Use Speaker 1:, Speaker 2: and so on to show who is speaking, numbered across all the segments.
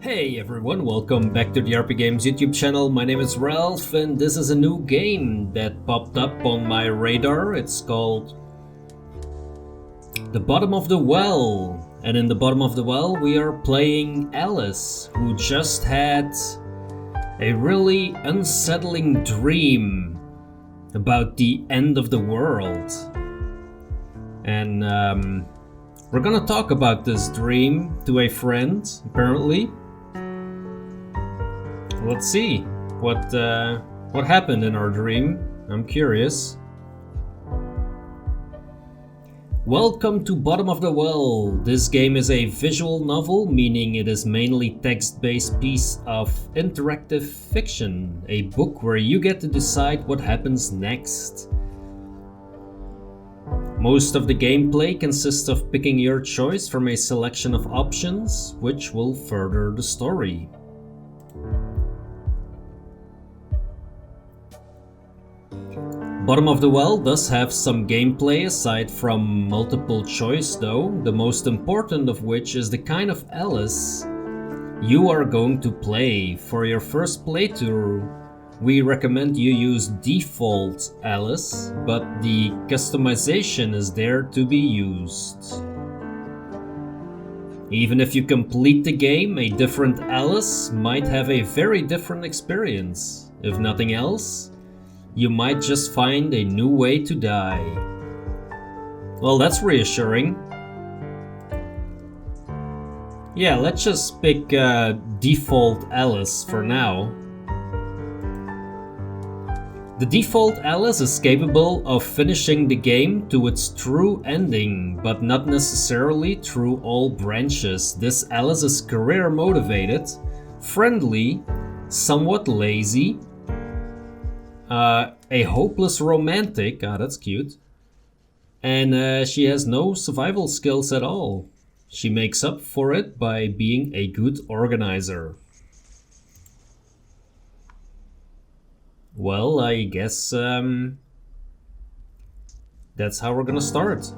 Speaker 1: Hey everyone, welcome back to the RPGames YouTube channel. My name is Ralph and this is a new game that popped up on my radar. It's called The Bottom of the Well. And in The Bottom of the Well we are playing Alice, who just had a really unsettling dream about the end of the world. And we're gonna talk about this dream to a friend, apparently. Let's see what happened in our dream. I'm curious. Welcome to Bottom of the Well. This game is a visual novel, meaning it is mainly text-based piece of interactive fiction, a book where you get to decide what happens next. Most of the gameplay consists of picking your choice from a selection of options, which will further the story. Bottom of the Well does have some gameplay aside from multiple choice though, the most important of which is the kind of Alice you are going to play. For your first playthrough, we recommend you use default Alice, but the customization is there to be used. Even if you complete the game, a different Alice might have a very different experience. If nothing else, you might just find a new way to die. Well, that's reassuring. Yeah, let's just pick default Alice for now. The default Alice is capable of finishing the game to its true ending, but not necessarily through all branches. This Alice is career motivated, friendly, somewhat lazy, a hopeless romantic, that's cute, and she has no survival skills at all. She makes up for it by being a good organizer. Well, I guess that's how we're gonna start.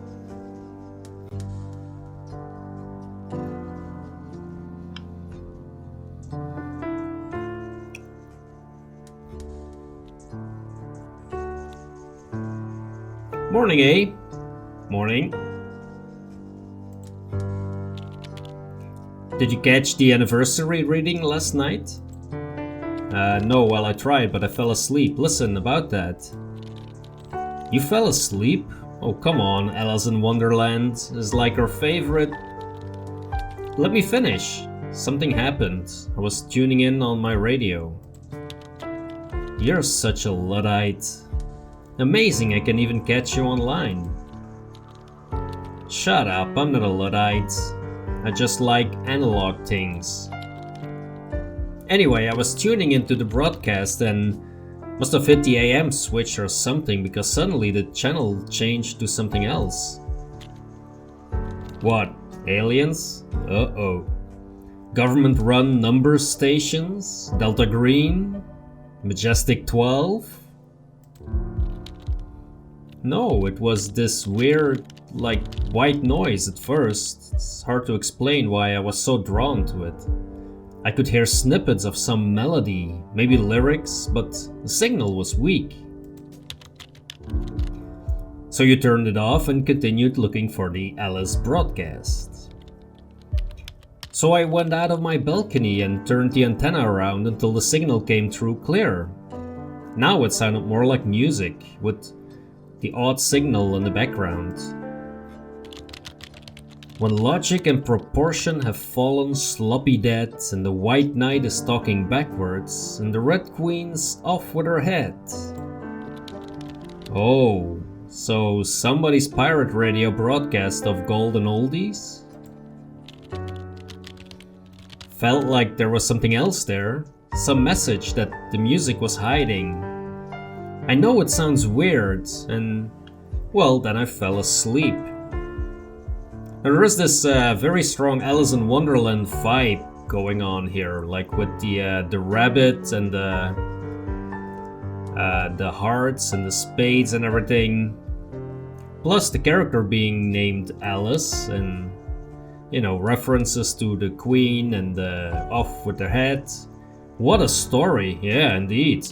Speaker 1: Morning, eh? Morning. Did you catch the anniversary reading last night? No, well I tried, but I fell asleep. Listen, about that. You fell asleep? Oh, come on, Alice in Wonderland is like her favorite. Let me finish. Something happened. I was tuning in on my radio. You're such a Luddite. Amazing, I can even catch you online. Shut up, I'm not a Luddite. I just like analog things. Anyway, I was tuning into the broadcast and must have hit the AM switch or something because suddenly the channel changed to something else. What? Aliens? Uh-oh. Government-run number stations? Delta Green? Majestic 12? No, it was this weird, white noise at first. It's hard to explain why I was so drawn to it. I could hear snippets of some melody, maybe lyrics, but the signal was weak. So you turned it off and continued looking for the Alice broadcast. So I went out of my balcony and turned the antenna around until the signal came through clear. Now it sounded more like music, with the odd signal in the background. When logic and proportion have fallen sloppy dead, and the White Knight is talking backwards, and the Red Queen's off with her head. Oh, so somebody's pirate radio broadcast of golden oldies? Felt like there was something else there, some message that the music was hiding. I know it sounds weird, and well, then I fell asleep. There is this very strong Alice in Wonderland vibe going on here, like with the rabbit and the hearts and the spades and everything. Plus the character being named Alice, and You know, references to the Queen and the off with their head. What a story, yeah, indeed.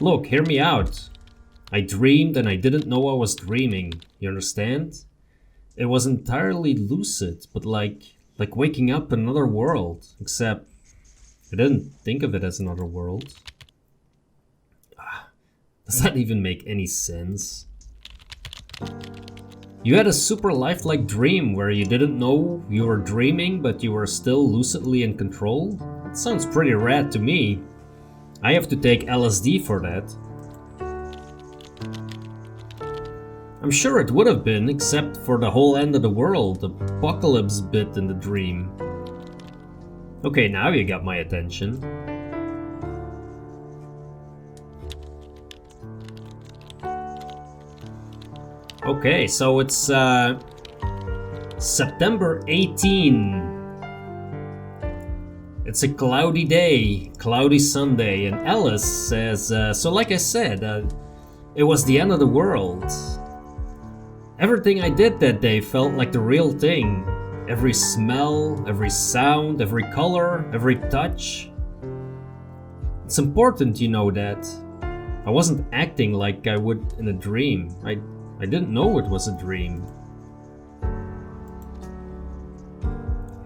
Speaker 1: Look, hear me out. I dreamed and I didn't know I was dreaming, you understand? It was entirely lucid, but like waking up in another world, except I didn't think of it as another world. Does that even make any sense? You had a super lifelike dream where you didn't know you were dreaming, but you were still lucidly in control? That sounds pretty rad to me. I have to take LSD for that. I'm sure it would have been, except for the whole end of the world, apocalypse bit in the dream. Okay, now you got my attention. Okay, so it's September 18. It's a cloudy day, cloudy Sunday, and Alice says, so like I said, it was the end of the world. Everything I did that day felt like the real thing. Every smell, every sound, every color, every touch. It's important you know that. I wasn't acting like I would in a dream. I didn't know it was a dream.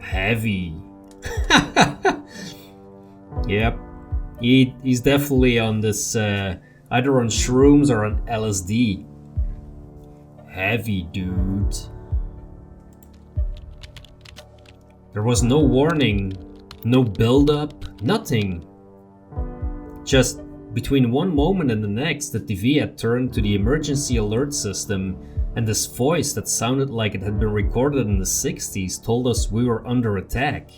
Speaker 1: Heavy. Yep. He's definitely on this, either on shrooms or on LSD. Heavy, dude. There was no warning, no build-up, nothing. Just between one moment and the next, the TV had turned to the emergency alert system, and this voice that sounded like it had been recorded in the 60s told us we were under attack.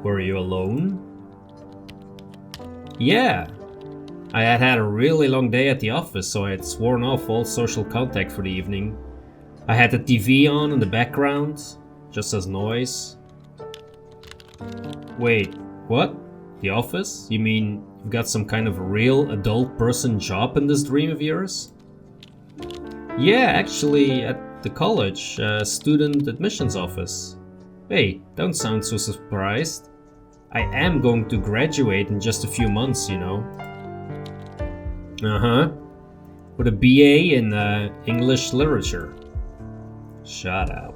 Speaker 1: Were you alone? Yeah. I had had a really long day at the office, so I had sworn off all social contact for the evening. I had the TV on in the background, just as noise. Wait, what? The office? You mean you've got some kind of real adult person job in this dream of yours? Yeah, actually at the college, student admissions office. Hey, don't sound so surprised. I am going to graduate in just a few months, you know. Uh-huh. With a BA in English literature. Shut up.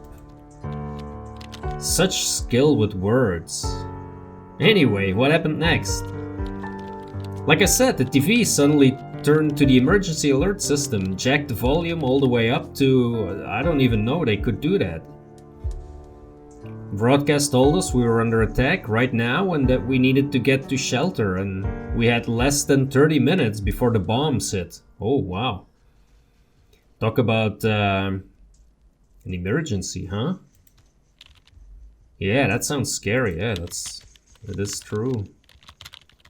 Speaker 1: Such skill with words. Anyway, what happened next? Like I said, the TV suddenly turned to the emergency alert system, jacked the volume all the way up to... I don't even know they could do that. Broadcast told us we were under attack right now and that we needed to get to shelter, and we had less than 30 minutes before the bombs hit. Oh, wow. Talk about an emergency, huh? Yeah, that sounds scary. Yeah, it is true.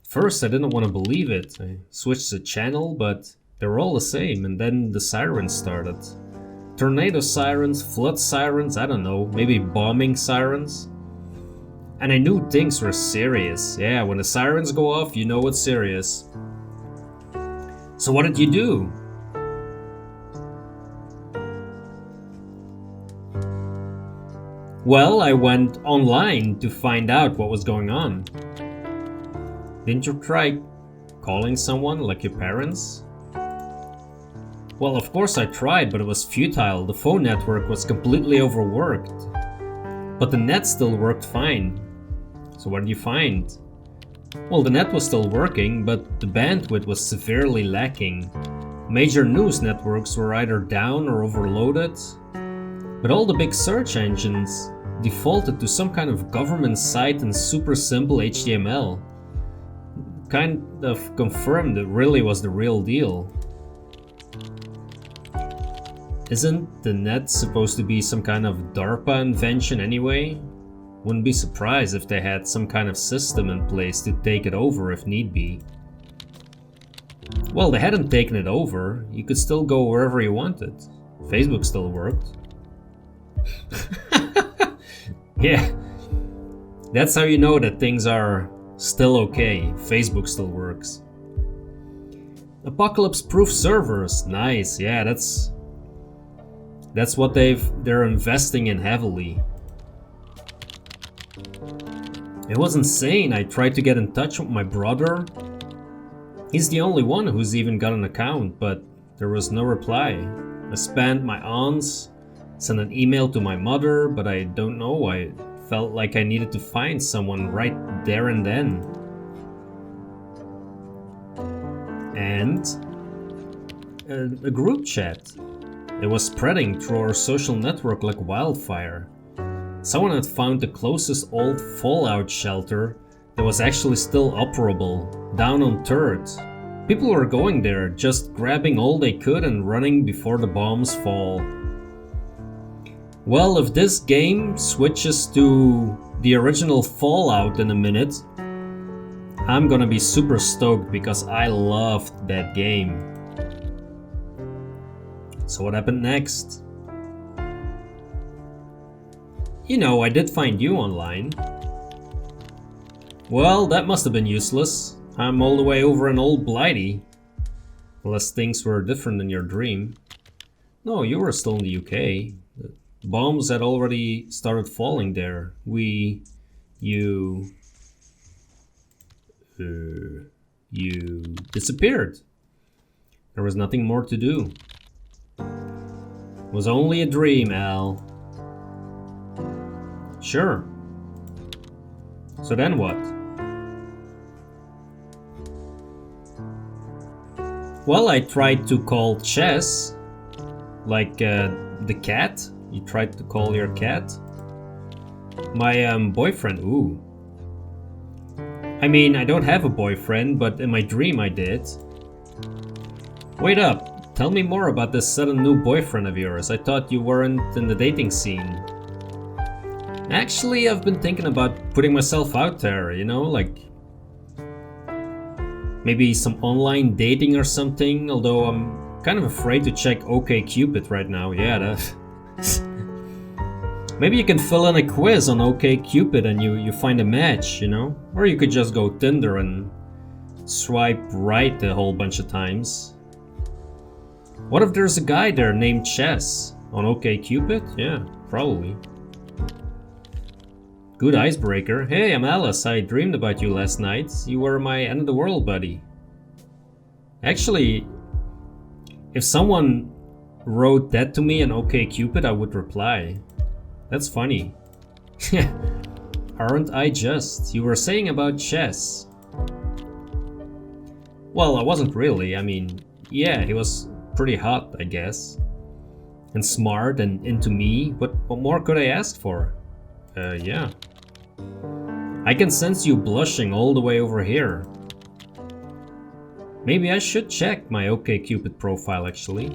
Speaker 1: First, I didn't want to believe it. I switched the channel, but they were all the same, and then the sirens started. Tornado sirens, flood sirens, I don't know, maybe bombing sirens. And I knew things were serious. Yeah, when the sirens go off, you know it's serious. So what did you do? Well, I went online to find out what was going on. Didn't you try calling someone, like your parents? Well, of course I tried, but it was futile. The phone network was completely overworked. But the net still worked fine. So what did you find? Well, the net was still working, but the bandwidth was severely lacking. Major news networks were either down or overloaded. But all the big search engines defaulted to some kind of government site in super simple HTML. Kind of confirmed it really was the real deal. Isn't the net supposed to be some kind of DARPA invention anyway? Wouldn't be surprised if they had some kind of system in place to take it over if need be. Well, they hadn't taken it over. You could still go wherever you wanted. Facebook still worked. Yeah, that's how you know that things are still okay. Facebook still works. Apocalypse-proof servers. Nice, yeah, that's That's what they're investing in heavily. It was insane. I tried to get in touch with my brother. He's the only one who's even got an account, but there was no reply. I spammed my aunts, sent an email to my mother, but I don't know. I felt like I needed to find someone right there and then. And a group chat. It was spreading through our social network like wildfire. Someone had found the closest old fallout shelter that was actually still operable, down on Third. People were going there, just grabbing all they could and running before the bombs fall. Well, if this game switches to the original Fallout in a minute, I'm gonna be super stoked because I loved that game. So what happened next? You know, I did find you online. Well, that must have been useless. I'm all the way over in Old Blighty. Unless things were different in your dream. No, you were still in the UK. The bombs had already started falling there. You disappeared. There was nothing more to do. It was only a dream, Al. Sure. So then what? Well, I tried to call Chess. Like the cat. You tried to call your cat? My boyfriend, ooh. I mean, I don't have a boyfriend, but in my dream I did. Wait up, tell me more about this sudden new boyfriend of yours. I thought you weren't in the dating scene. Actually, I've been thinking about putting myself out there, you know, like maybe some online dating or something, although I'm kind of afraid to check OkCupid right now. Yeah, that... Maybe you can fill in a quiz on OkCupid and you find a match, you know? Or you could just go Tinder and swipe right a whole bunch of times. What if there's a guy there named Chess on OkCupid? Yeah, probably. Good icebreaker. Hey, I'm Alice. I dreamed about you last night. You were my end of the world buddy. Actually, if someone wrote that to me on OkCupid, I would reply. That's funny. Aren't I just? You were saying about Chess. Well, I wasn't really. I mean, yeah, he was pretty hot, I guess. And smart and into me. What more could I ask for? Yeah. I can sense you blushing all the way over here. Maybe I should check my OkCupid profile, actually.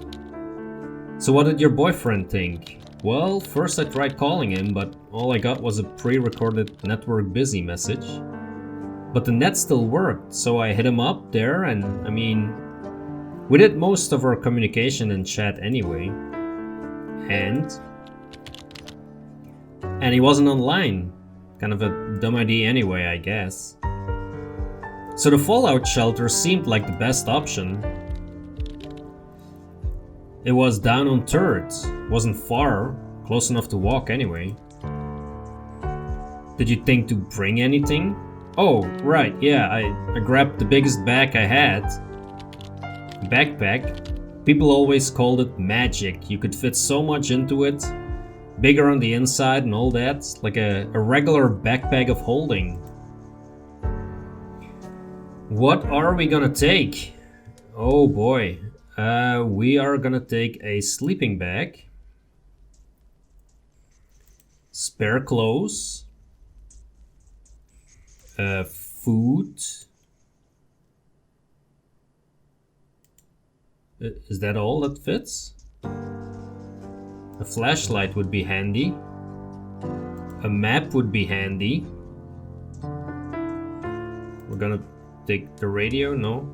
Speaker 1: So what did your boyfriend think? Well, first I tried calling him, but all I got was a pre-recorded network busy message. But the net still worked, so I hit him up there and, I mean, we did most of our communication in chat anyway. And he wasn't online. Kind of a dumb idea anyway, I guess. So the Fallout shelter seemed like the best option. It was down on Third. Wasn't far, close enough to walk anyway. Did you think to bring anything? Oh, right, yeah, I grabbed the biggest bag I had. Backpack. People always called it magic. You could fit so much into it. Bigger on the inside and all that. Like a regular backpack of holding. What are we gonna take? Oh boy. We are gonna take a sleeping bag. Spare clothes. Food. Is that all that fits? A flashlight would be handy. A map would be handy. We're gonna take the radio? No.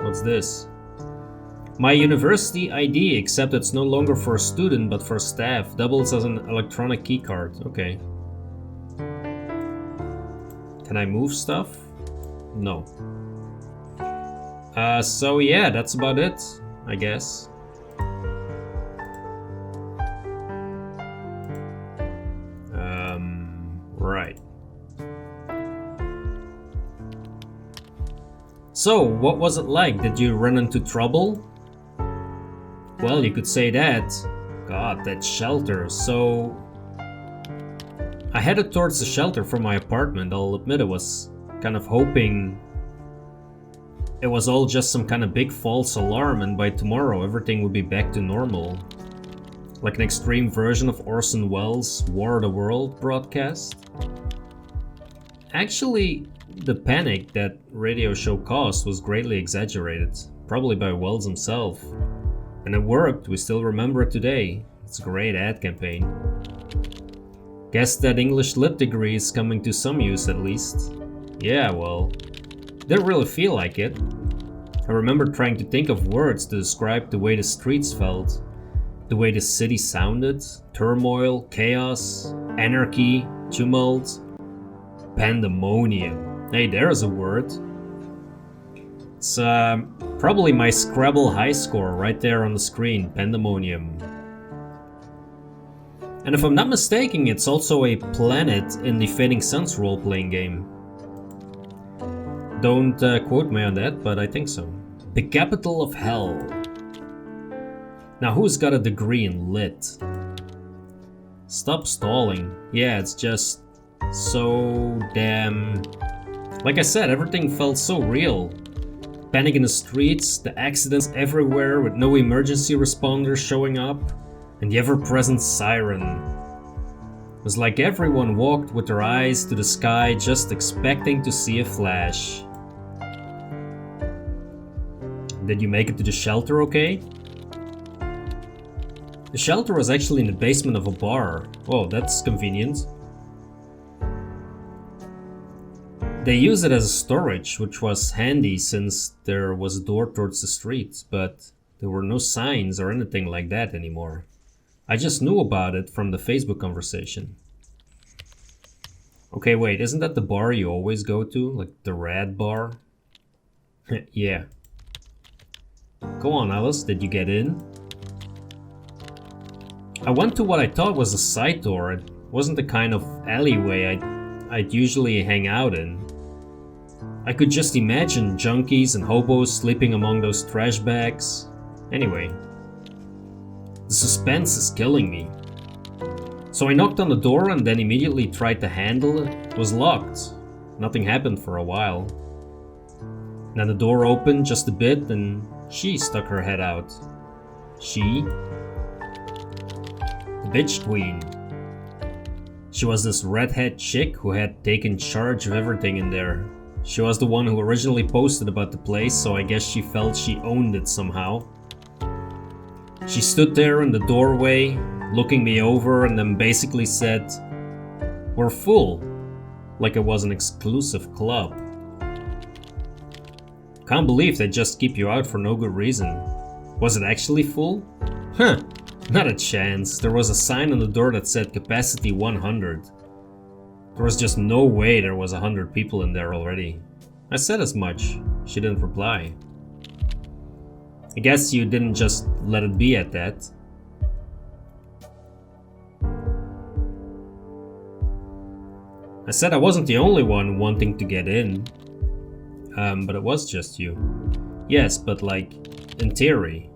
Speaker 1: What's this? My university ID, except it's no longer for a student but for staff. Doubles as an electronic keycard. Okay. Can I move stuff? No. So yeah, that's about it. I guess. Right. So, what was it like? Did you run into trouble? Well, you could say that. God, that shelter. So, I headed towards the shelter from my apartment. I'll admit I was kind of hoping it was all just some kind of big false alarm and by tomorrow everything would be back to normal. Like an extreme version of Orson Welles' War of the World broadcast. Actually, the panic that radio show caused was greatly exaggerated, probably by Welles himself. And it worked, we still remember it today. It's a great ad campaign. Guess that English lit degree is coming to some use at least. Yeah, well, didn't really feel like it. I remember trying to think of words to describe the way the streets felt, the way the city sounded, turmoil, chaos, anarchy, tumult, pandemonium. Hey, there's a word. It's probably my Scrabble high score right there on the screen, pandemonium. And if I'm not mistaken, it's also a planet in the Fading Suns role-playing game. Don't quote me on that, but I think so. The capital of hell. Now who's got a degree in lit? Stop stalling. Yeah, it's just so damn... Like I said, everything felt so real. Panic in the streets, the accidents everywhere with no emergency responders showing up, and the ever-present siren. It was like everyone walked with their eyes to the sky just expecting to see a flash. Did you make it to the shelter okay? The shelter was actually in the basement of a bar. Oh, that's convenient. They used it as a storage, which was handy since there was a door towards the street, but there were no signs or anything like that anymore. I just knew about it from the Facebook conversation. Okay, wait, isn't that the bar you always go to? Like the Rad Bar? Yeah. Go on, Alice, did you get in? I went to what I thought was a side door. It wasn't the kind of alleyway I'd usually hang out in. I could just imagine junkies and hobos sleeping among those trash bags. Anyway, the suspense is killing me. So I knocked on the door and then immediately tried to handle it. It was locked. Nothing happened for a while. Then the door opened just a bit and she stuck her head out. She? The bitch queen. She was this redhead chick who had taken charge of everything in there. She was the one who originally posted about the place, so I guess she felt she owned it somehow. She stood there in the doorway, looking me over, and then basically said, "We're full," like it was an exclusive club. Can't believe they just keep you out for no good reason. Was it actually full? Huh, not a chance. There was a sign on the door that said capacity 100. There was just no way there was 100 people in there already. I said as much. She didn't reply. I guess you didn't just let it be at that. I said I wasn't the only one wanting to get in. But it was just you. Yes, but like, in theory,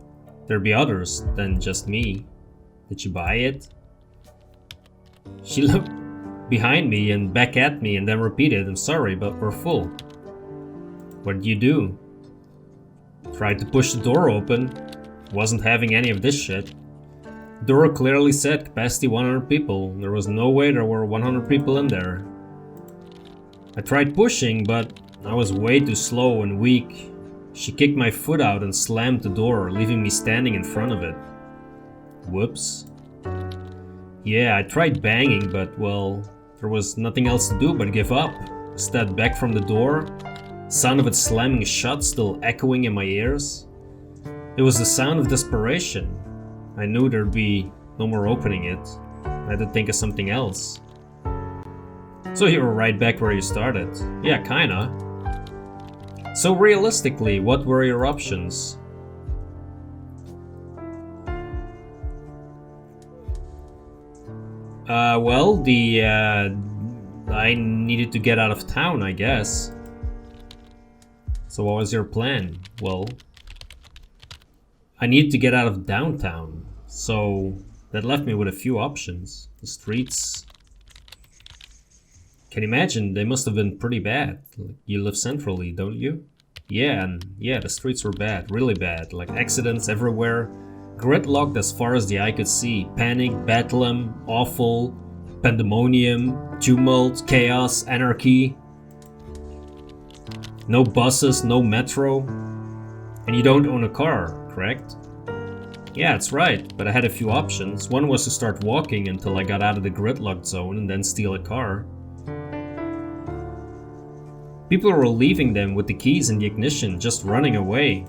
Speaker 1: there'd be others than just me. Did you buy it? She looked behind me and back at me and then repeated, "I'm sorry, but we're full." What did you do? Tried to push the door open. Wasn't having any of this shit. The door clearly said capacity 100 people. There was no way there were 100 people in there. I tried pushing, but I was way too slow and weak. She kicked my foot out and slammed the door, leaving me standing in front of it. Whoops. Yeah, I tried banging, but well, there was nothing else to do but give up. Stepped back from the door. Sound of it slamming shut still echoing in my ears. It was the sound of desperation. I knew there'd be no more opening it. I had to think of something else. So you were right back where you started. Yeah, kinda. So realistically, what were your options? Well, I needed to get out of town, I guess. So what was your plan? Well, I needed to get out of downtown. So that left me with a few options. The streets... Can you imagine? They must have been pretty bad. Like, you live centrally, don't you? Yeah, and yeah, the streets were bad. Really bad. Like accidents everywhere. Gridlocked as far as the eye could see. Panic, bedlam, awful, pandemonium, tumult, chaos, anarchy. No buses, no metro. And you don't own a car, correct? Yeah, that's right, but I had a few options. One was to start walking until I got out of the gridlocked zone and then steal a car. People were leaving them with the keys in the ignition, just running away.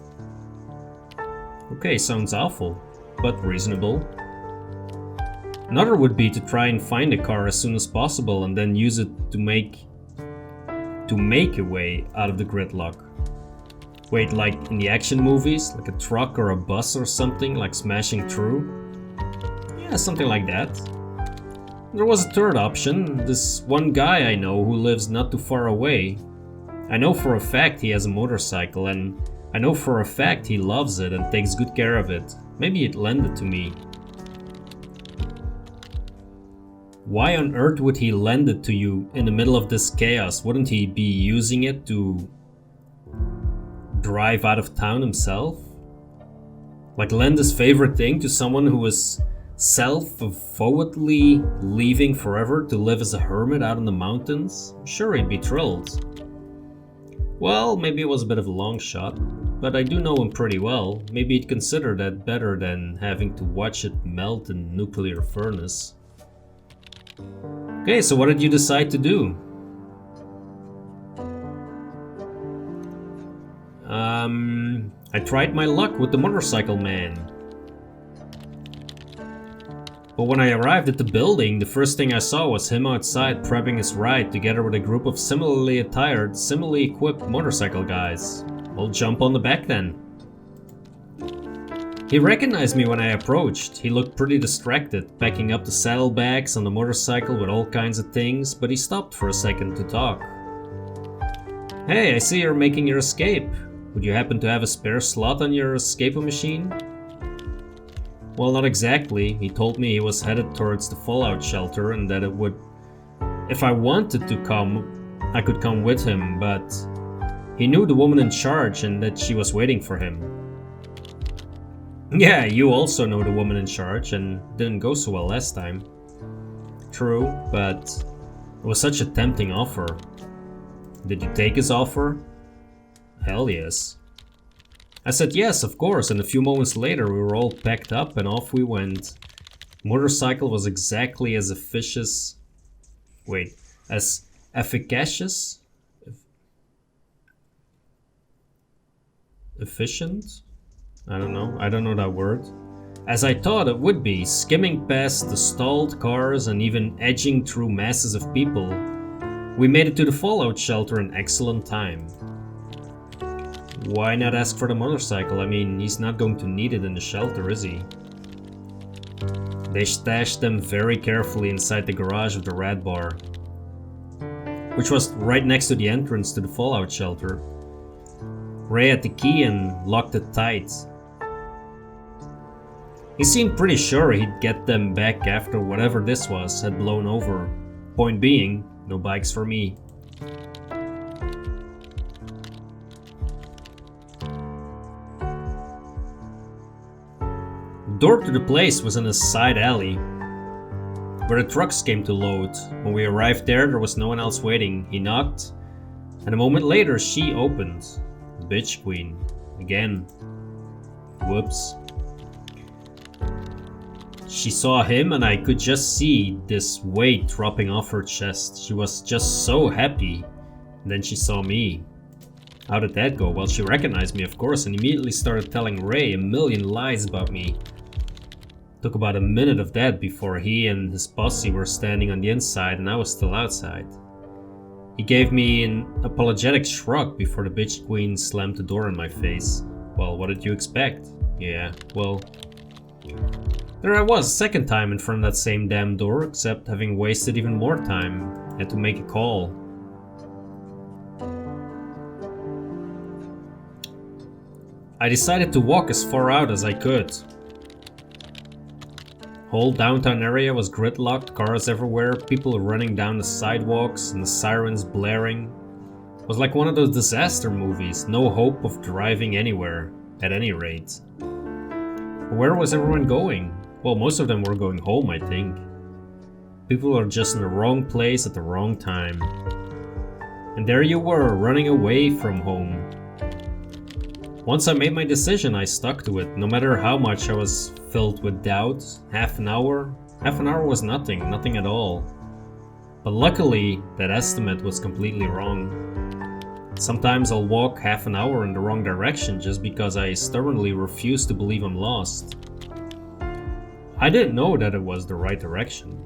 Speaker 1: Okay, sounds awful, but reasonable. Another would be to try and find a car as soon as possible and then use it to make a way out of the gridlock. Wait, like in the action movies? Like a truck or a bus or something, like smashing through? Yeah, something like that. There was a third option. This one guy I know who lives not too far away. I know for a fact he has a motorcycle, and I know for a fact he loves it and takes good care of it. Maybe he'd lend it to me. Why on earth would he lend it to you in the middle of this chaos? Wouldn't he be using it to drive out of town himself? Like lend his favorite thing to someone who is self-avowedly leaving forever to live as a hermit out in the mountains? Sure, he'd be thrilled. Well, maybe it was a bit of a long shot, but I do know him pretty well. Maybe he'd consider that better than having to watch it melt in a nuclear furnace. Okay, so what did you decide to do? I tried my luck with the motorcycle man. But when I arrived at the building, the first thing I saw was him outside prepping his ride together with a group of similarly attired, similarly equipped motorcycle guys. I'll jump on the back then. He recognized me when I approached. He looked pretty distracted, packing up the saddlebags on the motorcycle with all kinds of things, but he stopped for a second to talk. Hey, I see you're making your escape. Would you happen to have a spare slot on your escape machine? Well, not exactly. He told me he was headed towards the fallout shelter and that it would... If I wanted to come, I could come with him, but... He knew the woman in charge and that she was waiting for him. Yeah, you also know the woman in charge and didn't go so well last time. True, but it was such a tempting offer. Did you take his offer? Hell yes. I said yes, of course, and a few moments later we were all packed up and off we went. Motorcycle was exactly as efficacious... Wait, as efficacious? Efficient? I don't know that word. As I thought it would be, skimming past the stalled cars and even edging through masses of people, we made it to the fallout shelter in excellent time. Why not ask for the motorcycle? I mean, he's not going to need it in the shelter, is he? They stashed them very carefully inside the garage of the Rat Bar, which was right next to the entrance to the fallout shelter. Ray had the key and locked it tight. He seemed pretty sure he'd get them back after whatever this was had blown over. Point being, no bikes for me. The door to the place was in a side alley, where the trucks came to load. When we arrived there was no one else waiting. He knocked, and a moment later she opened. The bitch queen. Again. Whoops. She saw him and I could just see this weight dropping off her chest. She was just so happy. And then she saw me. How did that go? Well, she recognized me, of course, and immediately started telling Ray a million lies about me. Took about a minute of that before he and his posse were standing on the inside and I was still outside. He gave me an apologetic shrug before the bitch queen slammed the door in my face. Well, what did you expect? Yeah, well, There I was, second time in front of that same damn door, except having wasted even more time. Had to make a call. I decided to walk as far out as I could. Whole downtown area was gridlocked, cars everywhere, people running down the sidewalks and the sirens blaring. It was like one of those disaster movies, no hope of driving anywhere, at any rate. But where was everyone going? Well, most of them were going home, I think. People were just in the wrong place at the wrong time. And there you were, running away from home. Once I made my decision, I stuck to it, no matter how much I was filled with doubt. Half an hour was nothing at all. But luckily, that estimate was completely wrong. Sometimes I'll walk half an hour in the wrong direction just because I stubbornly refuse to believe I'm lost. I didn't know that it was the right direction.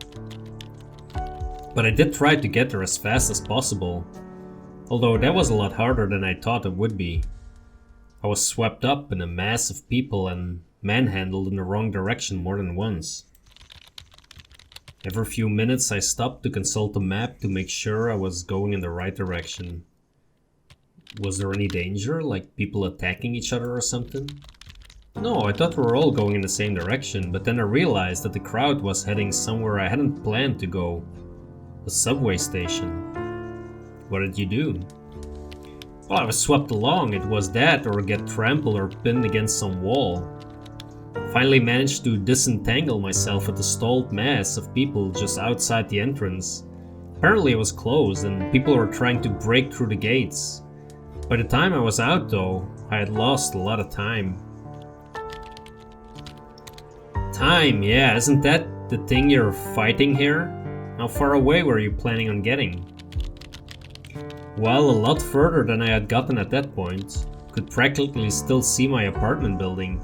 Speaker 1: But I did try to get there as fast as possible, although that was a lot harder than I thought it would be. I was swept up in a mass of people and manhandled in the wrong direction more than once. Every few minutes I stopped to consult the map to make sure I was going in the right direction. Was there any danger, like people attacking each other or something? No, I thought we were all going in the same direction, but then I realized that the crowd was heading somewhere I hadn't planned to go. The subway station. What did you do? Well, I was swept along. It was that or get trampled or pinned against some wall. Finally managed to disentangle myself with the stalled mass of people just outside the entrance. Apparently it was closed and people were trying to break through the gates. By the time I was out though, I had lost a lot of time. Time, yeah, isn't that the thing you're fighting here? How far away were you planning on getting? Well, a lot further than I had gotten at that point. Could practically still see my apartment building,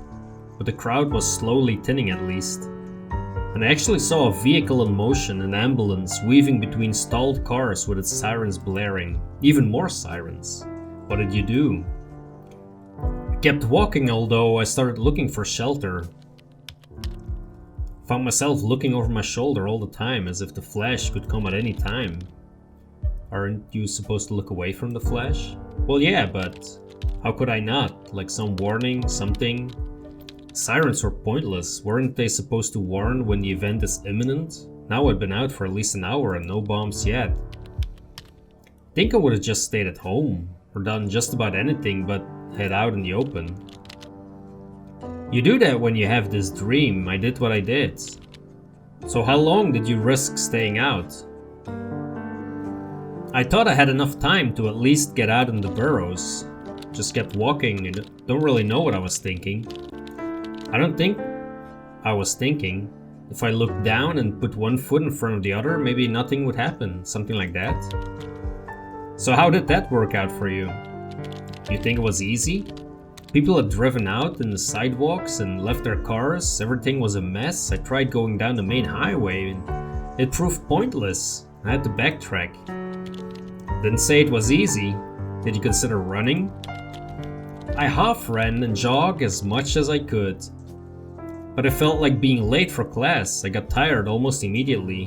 Speaker 1: but the crowd was slowly thinning at least. And I actually saw a vehicle in motion, an ambulance, weaving between stalled cars with its sirens blaring. Even more sirens. What did you do? I kept walking, although I started looking for shelter. Found myself looking over my shoulder all the time, as if the flash could come at any time. Aren't you supposed to look away from the flash? Well, yeah, but how could I not? Like some warning, something? Sirens were pointless. Weren't they supposed to warn when the event is imminent? Now I'd been out for at least an hour and no bombs yet. Think I would have just stayed at home, or done just about anything but head out in the open. You do that when you have this dream. I did what I did. So how long did you risk staying out? I thought I had enough time to at least get out in the burrows. Just kept walking and don't really know what I was thinking. I don't think I was thinking. If I looked down and put one foot in front of the other, maybe nothing would happen. Something like that. So how did that work out for you? You think it was easy? People had driven out in the sidewalks and left their cars. Everything was a mess. I tried going down the main highway and it proved pointless. I had to backtrack. Didn't say it was easy. Did you consider running? I half ran and jogged as much as I could. But I felt like being late for class. I got tired almost immediately.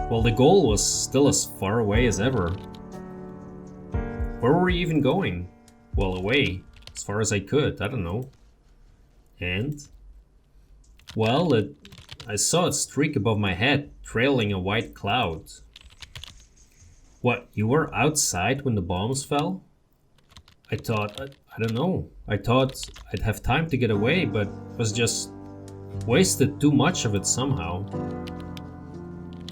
Speaker 1: While the goal was still as far away as ever. Where were you even going? Well, away. As far as I could. I don't know. And? Well, I saw a streak above my head, trailing a white cloud. What, you were outside when the bombs fell? I thought, I don't know. I thought I'd have time to get away, but was just wasted too much of it somehow.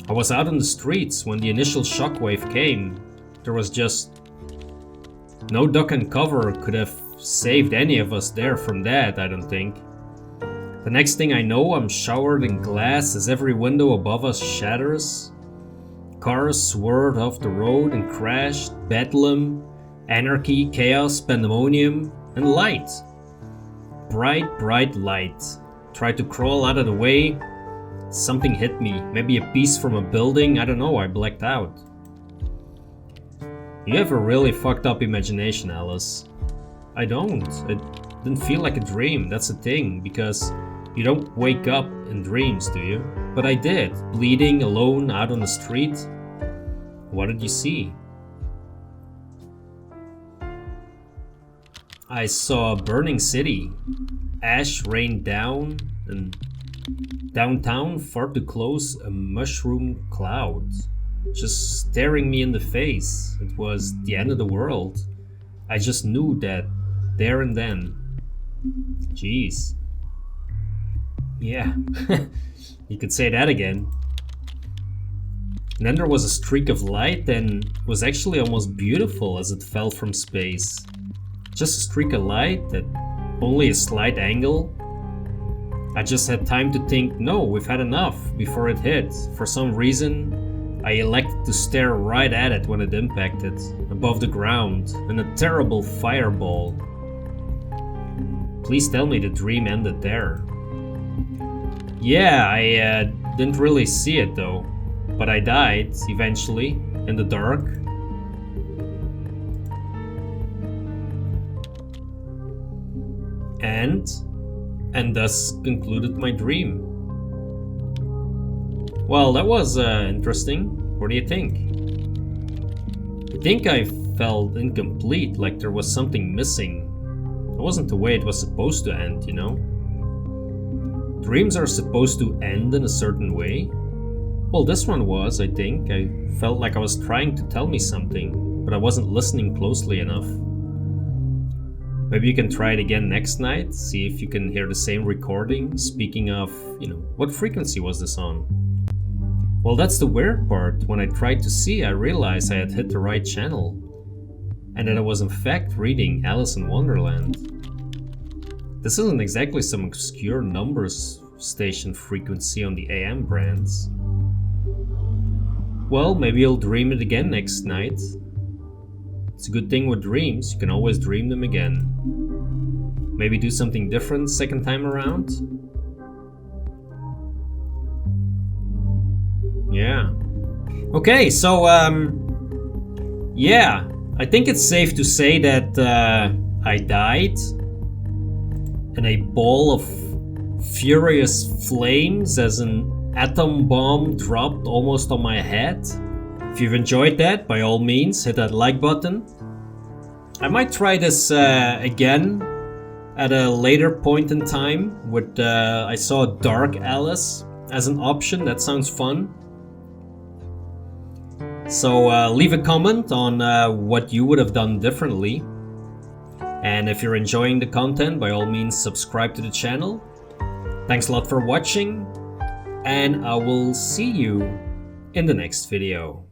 Speaker 1: I was out on the streets when the initial shockwave came. There was just no duck and cover could have saved any of us there from that, I don't think. The next thing I know, I'm showered in glass as every window above us shatters. Cars swerved off the road and crashed. Bedlam, anarchy, chaos, pandemonium, and light. Bright, bright light. Tried to crawl out of the way. Something hit me. Maybe a piece from a building. I don't know, I blacked out. You have a really fucked up imagination, Alice. I don't. It didn't feel like a dream, that's the thing, because You don't wake up in dreams, do you? But I did, bleeding alone out on the street. What did you see? I saw a burning city. Ash rained down, and downtown, far too close, a mushroom cloud just staring me in the face. It was the end of the world. I just knew that there and then. Jeez. Yeah, you could say that again. And then there was a streak of light, and it was actually almost beautiful as it fell from space. Just a streak of light at only a slight angle. I just had time to think, no, we've had enough, before it hit. For some reason, I elected to stare right at it when it impacted, above the ground, in a terrible fireball. Please tell me the dream ended there. Yeah, I didn't really see it though, but I died, eventually, in the dark. And thus concluded my dream. Well, that was interesting. What do you think? I think I felt incomplete, like there was something missing. It wasn't the way it was supposed to end, you know? Dreams are supposed to end in a certain way. Well, this one was, I think. I felt like I was trying to tell me something, but I wasn't listening closely enough. Maybe you can try it again next night, see if you can hear the same recording. Speaking of, what frequency was this on? Well, that's the weird part. When I tried to see, I realized I had hit the right channel, and that I was in fact reading Alice in Wonderland. This isn't exactly some obscure numbers station frequency on the AM brands. Well, maybe you'll dream it again next night. It's a good thing with dreams, you can always dream them again. Maybe do something different second time around? Yeah. Okay, so, yeah. I think it's safe to say that I died in a ball of furious flames as an atom bomb dropped almost on my head. If you've enjoyed that, by all means, hit that like button. I might try this again at a later point in time with, I saw Dark Alice as an option. That sounds fun. So leave a comment on what you would have done differently. And if you're enjoying the content, by all means, subscribe to the channel. Thanks a lot for watching, and I will see you in the next video.